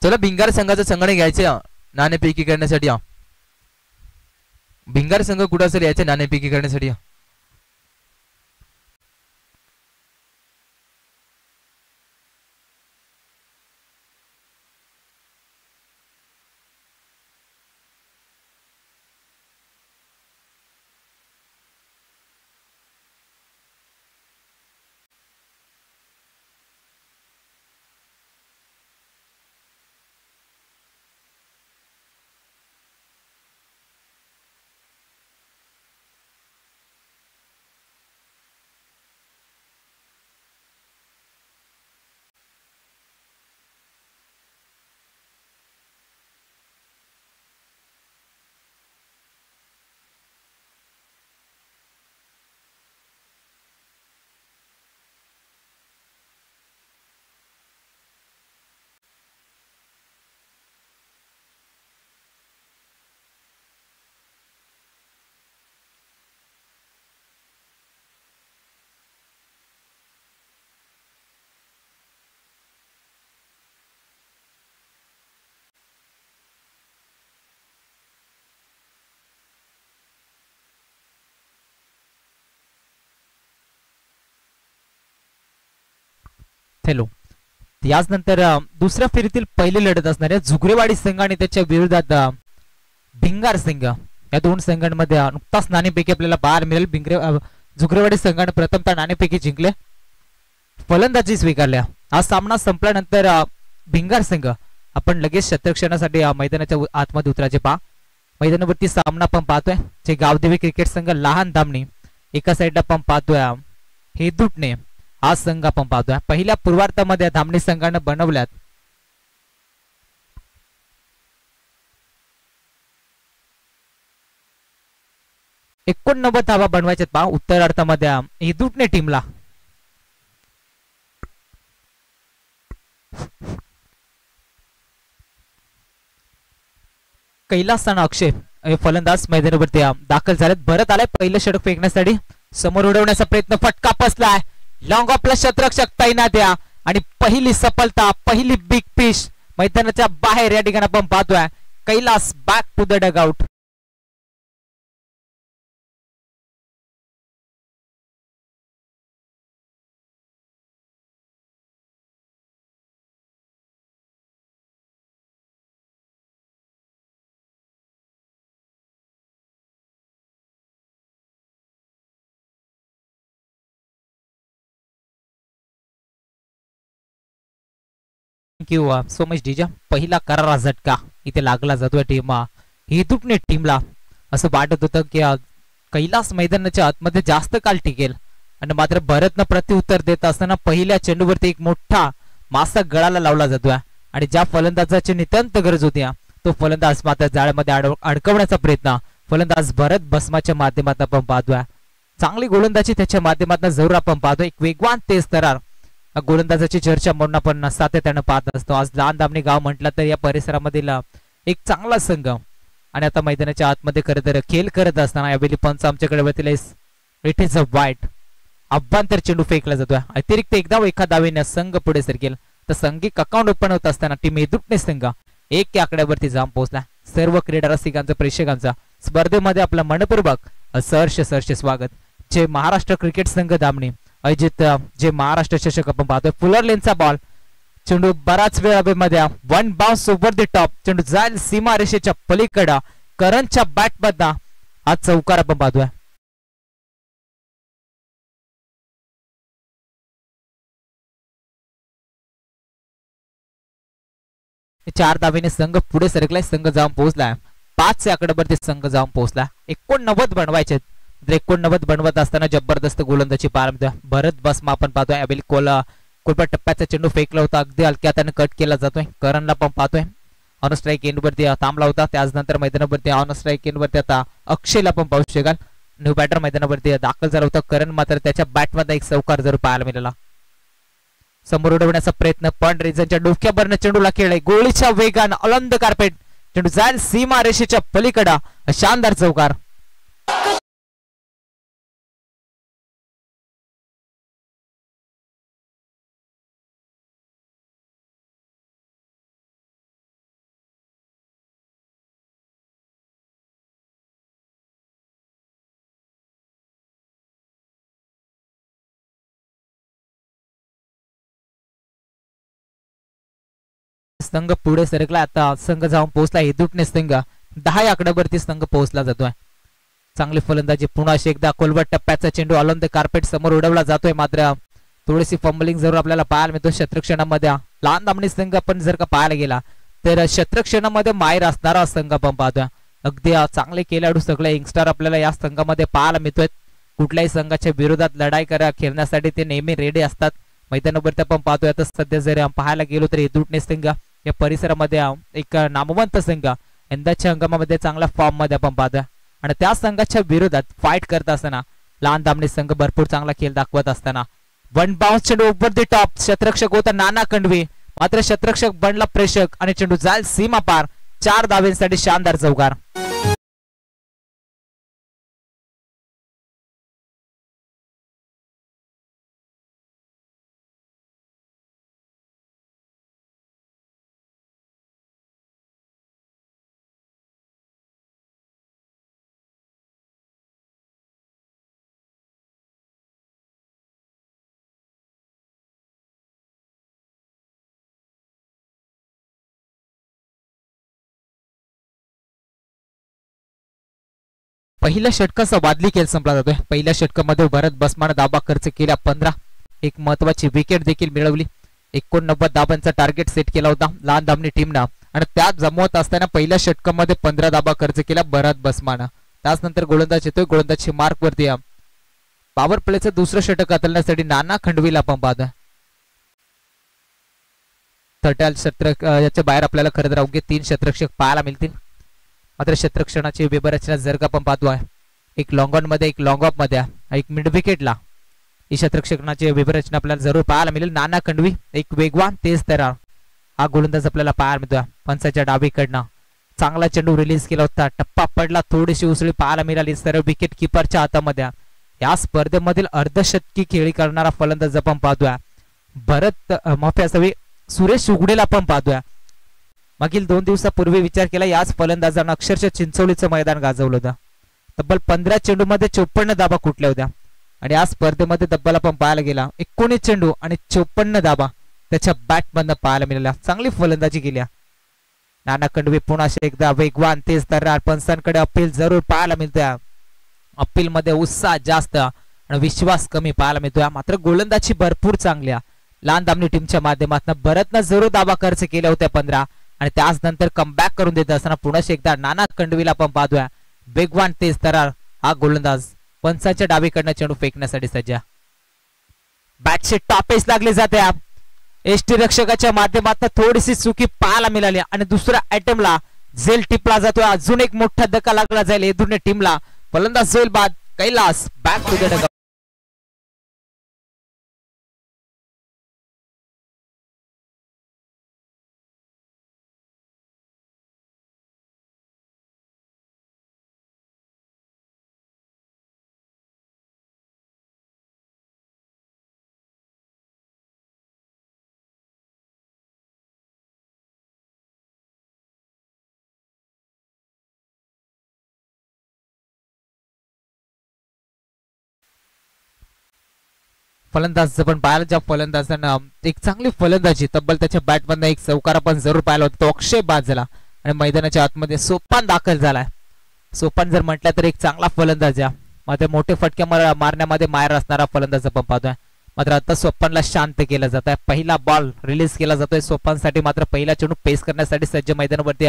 चला भिंगार संघाचं संगणक घ्यायचं नाणेफेकी करण्यासाठी भिंगार संघ कुठं असेल यायचं नाणेफेकी करण्यासाठी हॅलो याचनंतर दुसऱ्या फेरीतील पहिली लढत असणाऱ्या जुगरेवाडी संघ आणि त्याच्या विरोधात भिंगार संघ या दोन संघांमध्ये नुकताच नाणेफेकी आपल्याला पाहायला मिळेल जुगरेवाडी संघाने प्रथमतः नाणेफेकी जिंकले फलंदाजी स्वीकारल्या हा सामना संपल्यानंतर भिंगार संघ आपण लगेच शतरक्षणासाठी मैदानाच्या आतमध्ये उतरायचे पहा मैदानावरती सामना आपण पाहतोय जे गावदेवी क्रिकेट संघ लहान धामणी एका साईडला आपण पाहतोय हेदुटणे हा संघ आपण पाहतोय पहिल्या पूर्वार्धामध्ये धामणी संघाने बनवल्यात 89 धावा बनवायच्यात पहा उत्तरार्धामध्ये हेदुटणे टीमला कैलास आणि अक्षय फलंदाज मैदानावरती दाखल झालेत भरत आलाय पहिलं षटक फेकण्यासाठी समोर उडवण्याचा प्रयत्न फटका बसलाय लॉंग ऑफला शतरक्षक तैनात या आणि पहिली सफलता पहिली बिग फिश मैदानाच्या बाहेर या ठिकाणी आपण पाहतोय Kailas back to the dugout thank you so much डीजा. पहिला करारा झटका इथे लागला जातोय हेतुटणे टीमला. असं वाटत होतं की कैलास मैदानाच्या आतमध्ये जास्त काळ टिकेल आणि मात्र भरतनं प्रत्युत्तर देत असताना पहिल्या चेंडूवरती एक मोठा मासा गळाला लावला जातोय आणि ज्या फलंदाजाची नितांत गरज होती तो फलंदाज मात्र जाळ्यामध्ये अडकवण्याचा प्रयत्न फलंदाज भरत बसमाच्या माध्यमातून आपण पाहतोय. चांगली गोलंदाजी त्याच्या माध्यमातून जरूर आपण पाहतोय. एक वेगवान तेज तरार गोलंदाजाची चर्चा म्हणून आपण सातत्यानं पाहत असतो. आज लहान दामणी गाव म्हटलं तर या परिसरामधील एक चांगला संघ आणि आता मैदानाच्या आतमध्ये खरं तर खेळ करत असताना यावेळी पंच आमच्याकडे वरतील इट इज अ वाईट अभ्यंतर चेंडू फेकला जातोय. अतिरिक्त एका दावेने संघ पुढे सरकेल तर संघिक अकाउंट ओपन होत असताना टीम हेतुटणे संघ 1 या आकड्यावरती जाऊन पोहोचला. सर्व क्रीडा रसिकांचं प्रेक्षकांचा स्पर्धेमध्ये आपलं मनपूर्वक सहर्ष स्वागत. जे महाराष्ट्र क्रिकेट संघ दामणी अजित जे महाराष्ट्र चषक आपण पाहतोय. फुलर लेनचा बॉल चेंडू बराच वेळ हवेमध्ये one bounce over the top चेंडू जाईल सीमा रेषेच्या पलीकडे करणच्या बॅट मधला हा चौकार आपण पाहतोय. चार धावेने संघ पुढे सरकलाय. संघ जाऊन पोहोचलाय 5 या आकड्यावरती संघ जाऊन पोहोचला. 89 बनवायचे 89 बनवत असताना जबरदस्त गोलंदाजी पाहायला भरत बसमा आपण पाहतोय. यावेळी कोलपा टप्प्याचा चेंडू फेकला होता अगदी हलक्या त्याने कट केला जातोय. करणला पण पाहतोय ऑन स्ट्राईक एंड वरती थांबला होता. त्याचनंतर मैदानावरती ऑन स्ट्राईक एंड वरती आता अक्षयला पण पाहू शकाल. न्यू बॅटर मैदानावरती दाखल झाला होता. करण मात्र त्याच्या बॅटमध्ये एक चौकार जरूर पाहायला मिळाला. समोर उडवण्याचा प्रयत्न पण रिझनच्या डोक्यावरनं चेंडूला खेळलाय. गोळीच्या वेगानं अलंद कार्पेट चेंडू जाईल सीमा रेषेच्या पलीकडा शानदार चौकार. संघ पुढे सरकला. आता संघ जाऊन पोहोचला हेतुटणे संघ 10 या आकड्यावरती संघ पोहोचला जातोय. चांगली फलंदाजी पुन्हा एकदा कोलवट टप्प्याचा चेंडू अलंद कार्पेट समोर उडवला जातोय. मात्र थोडीशी फंबलिंग जरूर आपल्याला पाहायला मिळतो शतरक्षणामध्ये. लहान दामणी संघ पण जर का पाहायला गेला तर शतरक्षणामध्ये माहीर असणारा संघ आपण पाहतोय. अगदी चांगले खेळाडू सगळे यंगस्टर आपल्याला या संघामध्ये पाहायला मिळतोय. कुठल्याही संघाच्या विरोधात लढाई खेळण्यासाठी ते नेहमी रेडी असतात. मैदानावरती आपण पाहतोय. आता सध्या जर पाहायला गेलो तर हेतुटणे संघ या परिसरामध्ये एक नामवंत संघ यंदाच्या हंगामामध्ये चांगल्या फॉर्म मध्ये आपण पाहतोय आणि त्या संघाच्या विरोधात फाईट करत असताना लहान दामणी संघ भरपूर चांगला खेळ दाखवत असताना वन बाउन्स चेंडू ओव्हर द टॉप क्षेत्ररक्षक होता नाना कंडवी मात्र क्षेत्ररक्षक बनला प्रेषक आणि चेंडू जाईल सीमा पार. 4 धावेंसाठी शानदार चौकार. पहिल्या षटकाचा वादली खेळ संपला जातोय. पहिल्या षटकामध्ये भरत बसमानं धाबा खर्च केल्या 15. एक महत्वाची विकेट देखील मिळवली. 89 धाबांचा टार्गेट सेट केला होता लहान दामणी टीमनं आणि त्यात जमवत असताना पहिल्या षटकामध्ये 15 धाबा खर्च केल्या भरत बसमानं. त्यानंतर गोलंदाज येतोय. गोलंदाजची मार्क वरती पॉवर प्लेचं दुसरं षटक हाताळण्यासाठी नाना खंडवीला आपण पाहतोय. थर्टल याच्या बाहेर आपल्याला खरं तर अवघे 3 क्षेत्ररक्षक पाहायला मिळतील. मात्र क्षेत्ररक्षणाची विभरचना जर का आपण पाहतोय एक लॉंग ऑन मध्ये एक लॉंग ऑफ मध्ये एक मिड विकेटला ही क्षेत्ररक्षणाची विभरचना आपल्याला जरूर पाहायला मिळेल. नाना खंडवी एक वेगवान तेज तरार हा गोलंदाज आपल्याला पाहायला मिळतोय. पंचाच्या डावीकडनं चांगला चेंडू रिलीज केला होता. टप्पा पडला. थोडीशी उसळी पाहायला मिळाली सर्व विकेट किपरच्या हातामध्ये. या स्पर्धेमधील अर्धशतकी खेळी करणारा फलंदाज आपण पाहतोय भरत माफी असावी सुरेश उघडेला आपण पाहतोय. मागील 2 दिवसापूर्वी विचार केला याच फलंदाजानं अक्षरशः चिंचोलीचं मैदान गाजवलं होतं. तब्बल 15 चेंडू मध्ये 54 धाबा कुठल्या होत्या आणि या स्पर्धेमध्ये तब्बल आपण पाहायला गेला 19 चेंडू आणि 54 धाबा त्याच्या बॅट मधनं पाहायला मिळाल्या. चांगली फलंदाजी केल्या. नाना खंडवी पुन्हा एकदा वेगवान तेज तर्रार. पंचांकडे अपील जरूर पाहायला मिळतोय. अपील मध्ये उत्साह जास्त आणि विश्वास कमी पाहायला मिळतोय. मात्र गोलंदाजी भरपूर चांगल्या लहान दामनी टीमच्या माध्यमातून भरतनं जरूर दाबा खर्च केल्या होत्या 15 आणि त्याच नंतर कमबॅक करून देत असताना पुन्हा एकदा नाना कंडवीला पण पाहतोय बेगवान तेज तरार हा गोलंदाज पंचाच्या डावीकडनं चेंडू फेकण्यासाठी सज्ज. बॅटची टॉपेज लागली जाते. एसटी रक्षकाच्या माध्यमातून थोडीशी चुकी पाहायला मिळाली आणि दुसऱ्या अटेम्प्टला झेल टिपला जातोय. अजून एक मोठा धक्का लागला जाईल एदुर्ने टीमला. फलंदाज झेल बाद Kailas back to the dugout. फलंदाज पण पाहायला ज्या फलंदाजानं एक चांगली फलंदाजी तब्बल त्याच्या बॅटमधनं एक चौकार पण जरूर पाहिला होता तो अक्षय बाद झाला आणि मैदानाच्या आतमध्ये सोपान दाखल झालाय. सोपान जर म्हटलं तर एक चांगला फलंदाज आहे मात्र मोठे फटके मारण्यामध्ये मायर असणारा फलंदाज आपण पाहतोय. मात्र आता सोपानला शांत केलं जात आहे. पहिला बॉल रिलीज केला जातोय सोपानसाठी. मात्र पहिला चेंडू पेस करण्यासाठी सज्ज मैदानावरती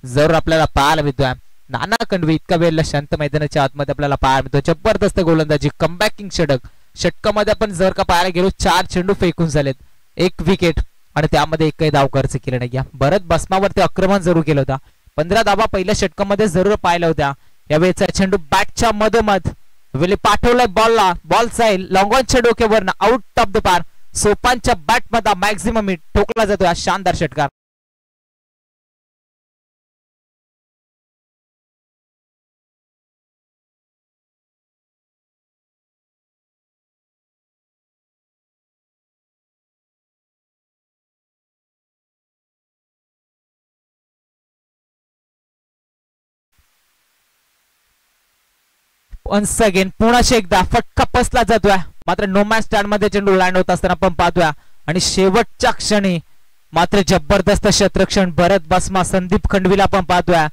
जरूर आपल्याला पाहायला मिळतोय. नाना कंडवी इतका वेळेला शांत मैदानाच्या आतमध्ये आपल्याला पाहायला मिळतो. जबरदस्त गोलंदाजी कमबॅकिंग षटक. षटकामध्ये आपण जर का पाहायला गेलो 4 चेंडू फेकून झालेत 1 विकेट आणि त्यामध्ये एकही धाव खर्च केला नाही. भरत बसमावरती आक्रमण जरूर केलं होता. 15 धावा पहिल्या षटकामध्ये जरूर पाहिल्या होत्या. यावेळेचा चेंडू बॅटच्या मधोमध वेळी पाठवलाय बॉलला. बॉल जाईल लॉंगॉनच्या डोक्यावरनं आउट ऑफ द पार. सोपानच्या बॅटमध्ये मॅक्झिमम हिट ठोकला जातोय. शानदार षटकार. वन्स अगेन पुन्हा एकदा फटका पसला जातोय. मात्र नोमॅन स्टँड मध्ये चेंडू लँड होत असताना आपण पाहतोय आणि शेवटच्या क्षणी मात्र जबरदस्त क्षेत्रक्षण भरत बसमा संदीप खंडवीला पण पाहतोय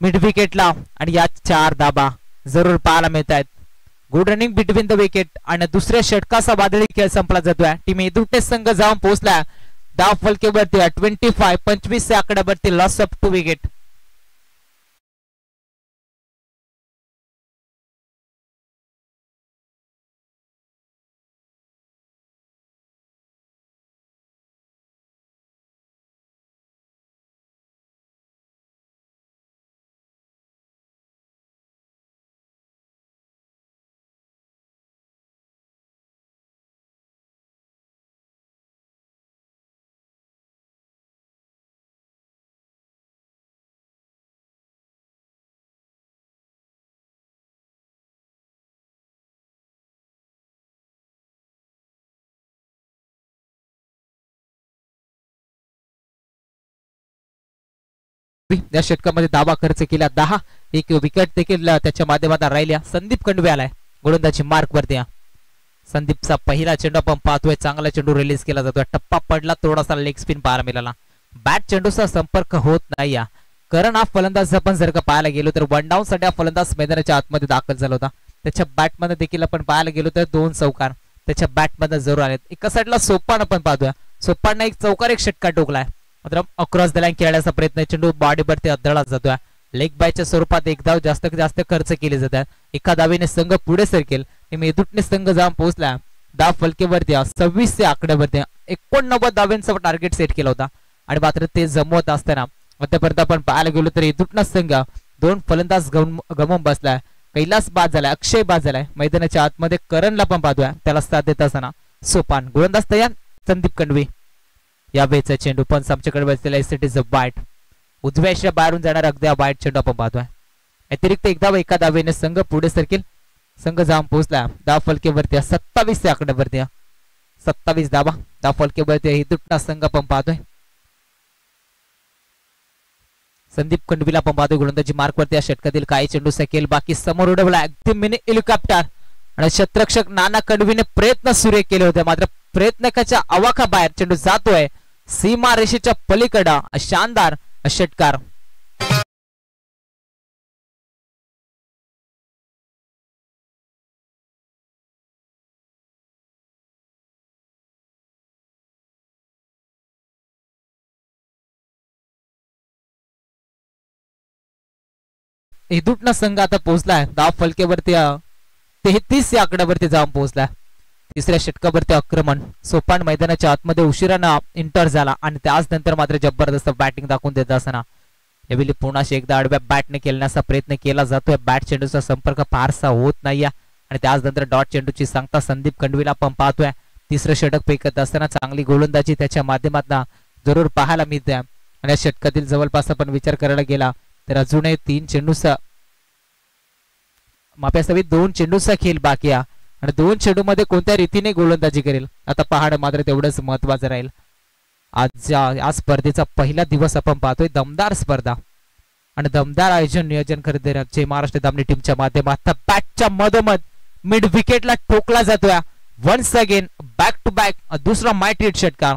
मिड विकेटला आणि या 4 धाबा जरूर पाहायला मिळत आहेत. Good running between the wicket आणि दुसऱ्या षटकाचा वादळी खेळ संपला जातोय. टीम एदुर्ने संघ जाऊन पोहोचला धाव फलकेवरती 25 आकड्यावरती लॉस ऑफ 2 विकेट. या षटकामध्ये धावा खर्च केला 10. एक विकेट देखील त्याच्या माध्यमातून राहिल्या. संदीप खंडवे आलाय गोलंदाजी मार्क वरती. संदीपचा पहिला चेंडू आपण पाहतोय. चांगला चेंडू रिलीज केला जातोय. टप्पा पडला थोडासा लेग स्पिन पाहायला मिळाला. बॅट चेंडूचा संपर्क होत नाही. कारण हा फलंदाज आपण जर का पाहायला गेलो तर 1 डाऊन साठी हा फलंदाज मैदानाच्या आतमध्ये दाखल झाला होता. त्याच्या बॅटमध्ये देखील आपण पाहायला गेलो तर 2 चौकार त्याच्या बॅटमध्ये जरूर आलेत. एका साईडला सोपान आपण पाहतोय. सोपानने एक चौकार एक षटकार टोकलाय. मात्र अक्रॉस द लाईन खेळण्याचा प्रयत्न चेंडू बॉडीवरती अदळला जातोय. लेग बायच्या स्वरूपात एक धाव जास्त खर्च केले जात आहे. एका धावेने संघ पुढे सरकेल. एदुर्ने संघ जाऊन पोहोचला धाव फलकेवरती 26 आकड्यावरती 89 धावांचा टार्गेट सेट केला होता आणि मात्र ते जमवत असताना आतापर्यंत आपण पाहायला गेलो तर एदुर्ना संघ 2 फलंदाज गमवून बसलाय. कैलास बाद झालाय. अक्षय बाद झालाय. मैदानाच्या आतमध्ये करणला पण पाहतोय. त्याला साथ देत असताना सोपान गोलंदाज तयार संदीप खंडवी. या वेळेचा चेंडू पण आमच्याकडे बसलेला इट इज अ वाईट. उजव्याच्या बाहेरून जाणार अगदी वाईट चेंडू आपण पाहतोय. अतिरिक्त एकदा एका धावेने संघ पुढे सरकेल. संघ जाऊन पोहोचला धाव फलकेवरती 27 आकड्यावरती 27 धावा धाव फलकेवरती एदुर्ना संघ पण पाहतोय. संदीप खंडवीला पण पाहतोय गोलंदाजी मार्क वरती. या षटकातील काही चेंडू सकेल बाकी समोर उडवला अगदी मिनी हेलिकॉप्टर आणि क्षेत्ररक्षक नाना खंडवीने प्रयत्न सुरू केले होते. मात्र प्रयत्नाच्या आवाखाबाहेर चेंडू जातोय सीमा रेषेच्या पलीकडे. शानदार षटकार. इदुटना संघ आता पोहोचलाय धाव फलकेवरती 33 या आकड्यावरती जाऊन पोहोचलाय. तिसऱ्या षटकावरती आक्रमण सोपान मैदानाच्या आतमध्ये उशिरानं एंटर झाला आणि त्याच नंतर मात्र जबरदस्त बॅटिंग दाखवून देत असताना यावेळी पुन्हा एकदा आडव्या बॅटने खेळण्याचा प्रयत्न केला जातोय. बॅट चेंडूचा संपर्क फारसा होत नाहीये आणि त्याच नंतर डॉट चेंडूची सांगता संदीप खंडवीला पण पाहतोय. तिसरं षटक फेकत असताना चांगली गोलंदाजी त्याच्या माध्यमातून जरूर पाहायला मिळते आणि या षटकातील जवळपास आपण विचार करायला गेला तर अजूनही 3 चेंडूचा माप्यासवी 2 चेंडूचा खेळ बाकी आहे आणि 2 चेंडू मध्ये कोणत्या रीतीने गोलंदाजी करेल आता पाहणं मात्र तेवढंच महत्वाचं राहील. आज स्पर्धेचा पहिला दिवस आपण पाहतोय दमदार स्पर्धा आणि दमदार आयोजन नियोजन खरेदीचे महाराष्ट्र दामनी टीमच्या माध्यमातून बॅटच्या मधोमध मिड विकेटला ठोकला जातोय. Once again back to back दुसरा मायटी हिट षटकार.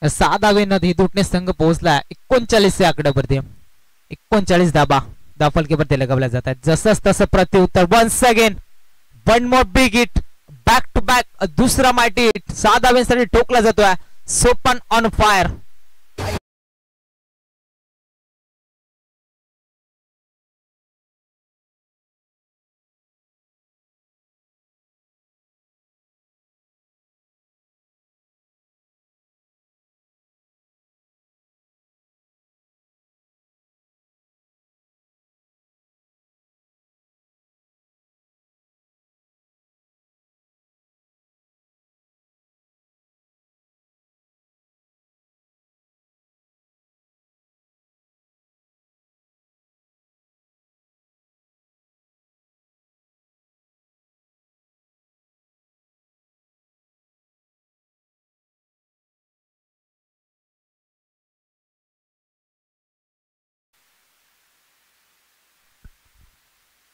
सहा धावेनं हिदुटणे संघ पोहोचला 39 या आकड्यावरती. 39 धाबा धावफलकेवरती लगावल्या जातात. जसंच तसं प्रत्युत्तर once again one more big hit back to back दुसरा मायटी हिट 6 धाव्यांसाठी ठोकला जातोय. सोपान ऑन फायर.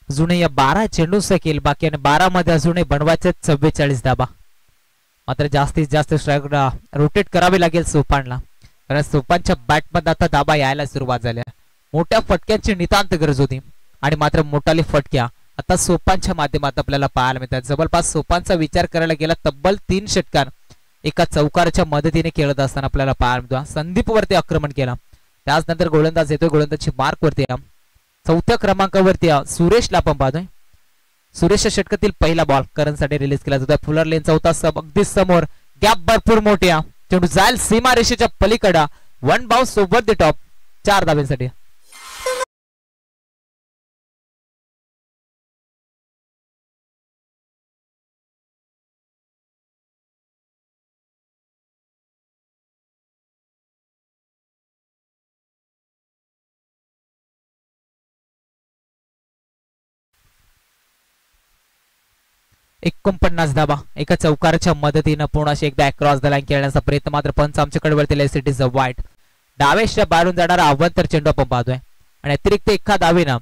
अजूनही या 12 चेंडूचा खेळ बाकी आणि 12 मध्ये अजूनही बनवायचे 44 धाबा. मात्र जास्तीत जास्त स्ट्राईक रोटेट करावे लागेल सोपानला कारण सोपानच्या बॅटमध्ये आता धाबा यायला सुरुवात झाल्या. मोठ्या फटक्यांची नितांत गरज होती आणि मात्र मोठाले फटक्या आता सोपानच्या माध्यमात आपल्याला पाहायला मिळतात. जवळपास सोपानचा विचार करायला गेला तब्बल 3 षटकार एका चौकाराच्या मदतीने खेळत असताना आपल्याला पाहायला मिळतो. संदीप वरती आक्रमण केला त्याच नंतर गोलंदाज येतोय गोलंदाजची मार्क वरती 4थ्या क्रमांकावरती सुरेशला आपण पाहतोय. सुरेशच्या षटकातील पहिला बॉल करणसाठी रिलीज केला जातोय. फुलर लेनचा होता अगदी समोर गॅप भरपूर मोठी चेंडू जाईल सीमारेषेच्या पलीकडे one bounce over the top 4 धाब्यांसाठी. एकोणपन्नास धाबा एका चौकाराच्या मदतीनं पुन्हा एकदा क्रॉस द लाईन खेळण्याचा प्रयत्न मात्र पंच आमच्याकडे वरती इट इज अ वाईट. डावेच्या बाहेरून जाणारा अवंतर चेंडू आपण पाहतोय आणि अतिरिक्त एका धावेनं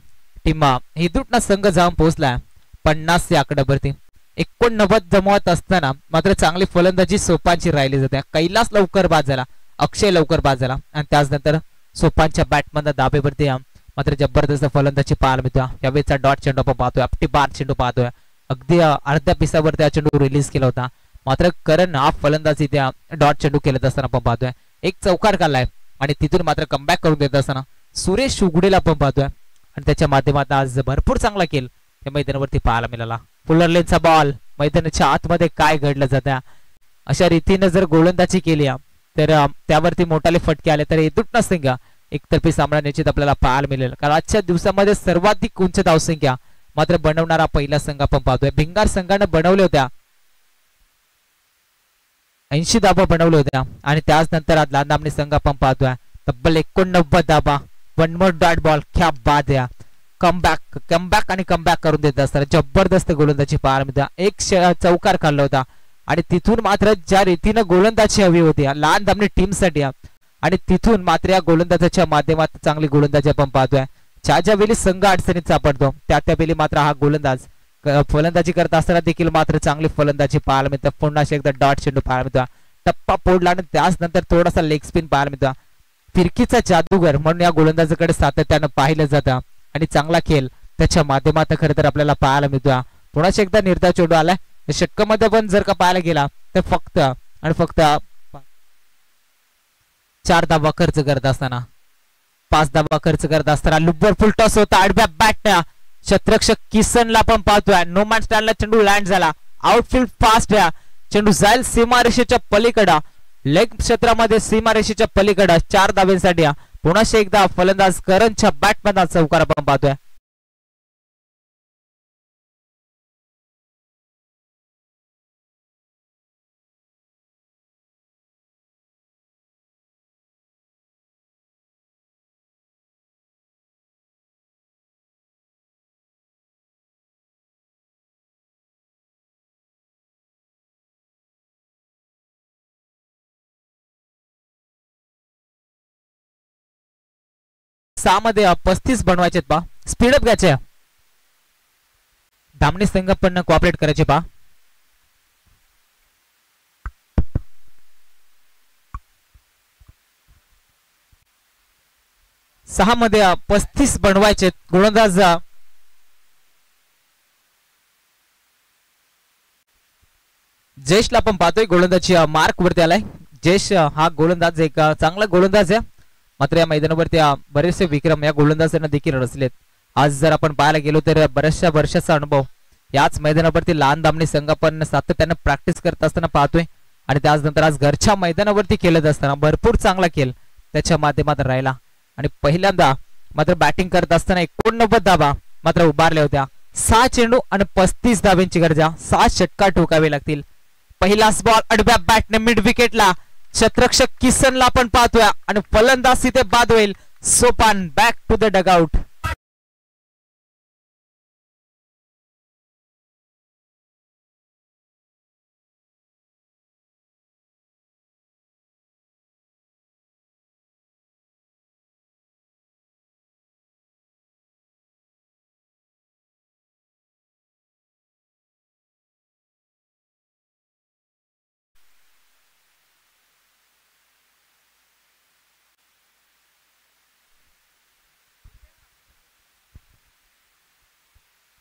टीम हिदुटना संघ जाऊन पोहोचलाय 50 या आकड्यावरती. 89 जमवत असताना मात्र चांगली फलंदाजी सोपानची राहिली जाते. कैलास लवकर बाद झाला अक्षय लवकर बाद झाला आणि त्याचनंतर सोपानच्या बॅटमधनं धाबेवरती मात्र जबरदस्त फलंदाजी पाहायला मिळतो. यावेळीचा डॉट चेंडू आपण पाहतोय अपटी बार चेंडू पाहतोय अगदी अर्ध्या पिसावर त्या चेंडू रिलीज केला होता. मात्र करण हा फलंदाजी त्या डॉट चेंडू खेळत असताना आपण पाहतोय एक चौकार काढलाय आणि तिथून मात्र कमबॅक करून देत असताना सुरेश उघडेला आपण पाहतोय आणि त्याच्या माध्यमातून आज भरपूर चांगला खेळ या मैदानावरती पाहायला मिळाला. फुलर लेनचा बॉल मैदानाच्या आतमध्ये काय घडलं जातं अशा रीतीने जर गोलंदाजी केली तर त्यावरती मोठाले फटके आले तर हिदुटना संघ एकतर्फी सामना निश्चित आपल्याला पाहायला मिळेल. कारण आजच्या दिवसामध्ये सर्वाधिक उंच धावसंख्या मात्र बनवणारा पहिला संघ आपण पाहतोय. भिंगार संघाने बनवल्या होत्या 80 धाबा बनवल्या होत्या आणि त्याच नंतर आज लांदामणी संघ आपण पाहतोय तब्बल 89 धाबा. वन मोर डॉट बॉल क्या बाद आहे. कमबॅक आणि कमबॅक करून देत असताना जबरदस्त गोलंदाजी पाहायला मिळते. एक चौकार काढला होता आणि तिथून मात्र ज्या रीतीनं गोलंदाजी हवी होती लांदामणी टीम साठी आणि तिथून मात्र या गोलंदाजाच्या माध्यमात चांगली गोलंदाजी आपण पाहतोय. ज्या वेळी संघ अडचणीत सापडतो त्या वेळी मात्र हा गोलंदाज फलंदाजी करत असताना देखील मात्र चांगली फलंदाजी पाहायला मिळते. पुन्हा एकदा डॉट चेंडू पाहायला मिळतो, टप्पा फोडला आणि त्याच नंतर थोडासा लेग स्पिन पाहायला मिळतो. फिरकीचा जादूगर म्हणून या गोलंदाजाकडे सातत्यानं पाहिलं जातं आणि चांगला खेळ त्याच्या माध्यमातून खरं तर आपल्याला पाहायला मिळतो. पुन्हा एकदा निर्धाव चेंडू आलाय षटकामध्ये पण जर का पाहायला गेला तर फक्त आणि फक्त 4 धावा खर्च करत असताना 5 धावा खर्च करत असताना लुब्बर फुल टॉस होता आडव्या बॅटनं क्षेत्ररक्षक किसनला पण पाहतोय. नो मॅन स्टँडला चेंडू लँड झाला. आउटफील्ड फास्ट चेंडू जाईल सीमारेषेच्या पलीकडं, लेग क्षेत्रामध्ये सीमारेषेच्या पलीकडं 4 धाब्यांसाठी. पुन्हा एकदा फलंदाज करणच्या बॅटमधला चौकार आपण पाहतोय. मध्ये 35 बनवायचे पा, स्पीडअप घ्यायचे. दामणी संघ पण कॉपरेट करायचे पा. सहा मध्ये 35 बनवायचे. गोलंदाज जयेशला पण पाहतोय गोलंदाजी मार्क वरती आलाय. जयेश हा गोलंदाज एक चांगला गोलंदाज आहे, मात्र या मैदानावरती बरेचसे विक्रम या गोलंदाजांना देखील रचलेत. आज जर आपण पाहायला गेलो तर बऱ्याचशा वर्षाचा अनुभव याच मैदानावरती लहान दामणी संघ पण सातत्याने प्रॅक्टिस करत असताना पाहतोय आणि त्यानंतर आज घरच्या मैदानावरती खेळत असताना भरपूर चांगला खेळ त्याच्या माध्यमातून राहिला. आणि पहिल्यांदा मात्र बॅटिंग करत असताना 89 धावा मात्र उभारल्या होत्या. 6 चेंडू आणि 35 धाब्यांची गरजा, 6 षटकार ठोकावे लागतील. पहिलाच बॉल आडव्या बॅटने मिड विकेटला क्षेत्ररक्षक किसनला पण पाहतोय आणि फलंदाज तिथे बाद होईल. सोपान बॅक टू द डगआउट.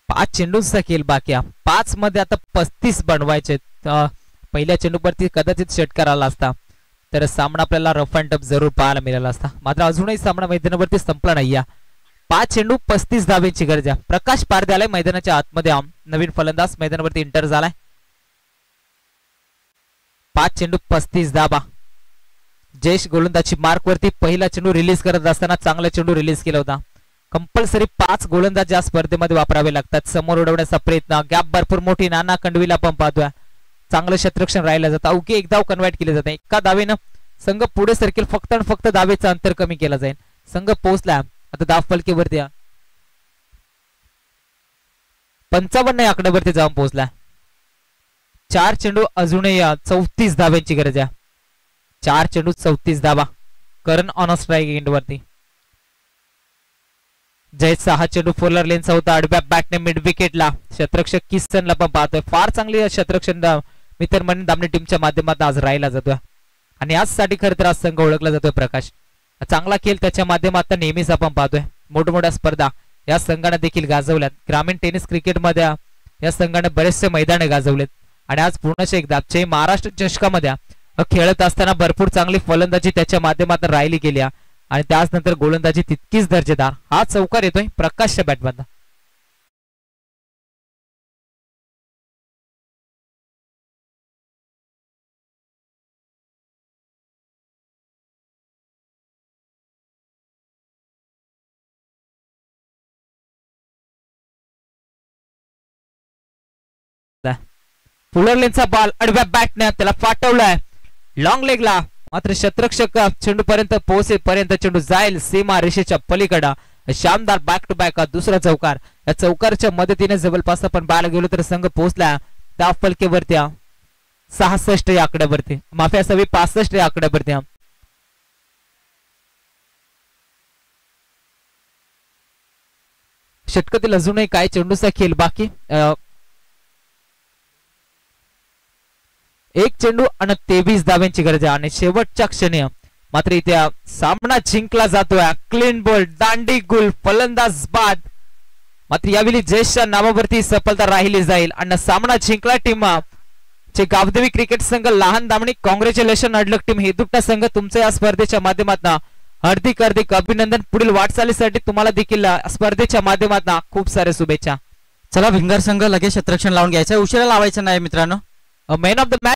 पाच चेंडूंचा खेळ बाकी आहे. 5 मध्ये आता 35 बनवायचे. पहिल्या चेंडूवरती कदाचित षटकार आला असता तर सामना आपल्याला रफ अँड टफ जरूर पाहायला मिळाला असता. मात्र अजूनही सामना मैदानावरती संपला नाही. 5 चेंडू 35 धाब्यांची गरज आहे. प्रकाश पारदे आलाय मैदानाच्या आतमध्ये. नवीन फलंदाज मैदानावरती इंटर झालाय. 5 चेंडू 35 धाबा. जयेश गोलंदाजी मार्क वरती पहिला चेंडू रिलीज करत असताना चांगला चेंडू रिलीज केला होता. कंपल्सरी 5 गोलंदाज या स्पर्धेमध्ये वापरावे लागतात. समोर उडवण्याचा प्रयत्न, गॅप भरपूर मोठी, नाना कंडवीला पण पाहतोय. चांगलं क्षेत्ररक्षण राहिलं जातं. अवघे एक धाव कन्वर्ट केले जाते. एका धावेनं संघ पुढे सरकेल. फक्त आणि फक्त धावेचं अंतर कमी केलं जाईल. संघ पोहोचला आता धाव फलकेवरती 55 या आकड्यावरती जाऊन पोहोचला. 4 चेंडू अजूनही 34 धाव्यांची गरज आहे. 4 चेंडू 34 धावा. करण ऑन स्ट्राईक एंड वरती. जयचा हा चेंडू फोलर लेनचा होता. आडव्या बॅटने मिड विकेटला क्षेत्ररक्षक किसनला पण पाहतोय. फार चांगली क्षेत्ररक्षण मित्रमंडळ दामणी टीमच्या माध्यमातून आज राहिला जातोय आणि याचसाठी खरं तर आज संघ ओळखला जातोय. प्रकाश चांगला खेळ त्याच्या माध्यमातून नेहमीच आपण पाहतोय. मोठमोठ्या स्पर्धा या संघाने देखील गाजवल्यात. ग्रामीण टेनिस क्रिकेटमध्ये या संघाने बरेचसे मैदाने गाजवलेत आणि आज पुन्हा एकदा महाराष्ट्र चषकामध्ये खेळत असताना भरपूर चांगली फलंदाजी त्याच्या माध्यमातून राहिली गेली आणि त्यानंतर गोलंदाजी तितकीच दर्जेदार. हा चौकार येतोय प्रकाशच्या बॅटमधला. पुलर लेनचा बॉल आडव्या बॅटने त्याला फाटवलाय लॉंग लेगला. मात्र क्षेत्ररक्षक चेंडू पर्यंत पोहोचेपर्यंत चेंडू जाईल सीमा रेषेच्या पलीकडे. शानदार बॅक टू बॅक दुसरा चौकार. या चौकारच्या मदतीने जवळपास आपण बाहेर गेलो तर संघ पोहोचला त्या फलकेवरती 66 या आकड्यावरती. माफी असावी 65 या आकड्यावरती. षटकातील अजूनही काय चेंडूचा खेळ बाकी. एक चेंडू आणि 23 धाव्यांची गरज आहे आणि शेवटच्या क्षणी मात्र इथे सामना जिंकला जातोय. क्लीन बोल्ड, दांडी गुल, फलंदाज बाद. मात्र यावेळी जयेशच्या नावावरती सफलता राहिली जाईल आणि सामना जिंकला टीम चे गावदेवी क्रिकेट संघ लहान दामणी. कॉंग्रॅच्युलेशन अडलक टीम हेदुपटा संघ, तुमचं या स्पर्धेच्या माध्यमातून हार्दिक हार्दिक अभिनंदन. पुढील वाटचालीसाठी तुम्हाला देखील स्पर्धेच्या माध्यमातून खूप साऱ्या शुभेच्छा. चला भिंगार संघ लगेच क्षेत्ररक्षण लावून घ्यायचं, उशिरा लावायचं नाही मित्रांनो. Man of the match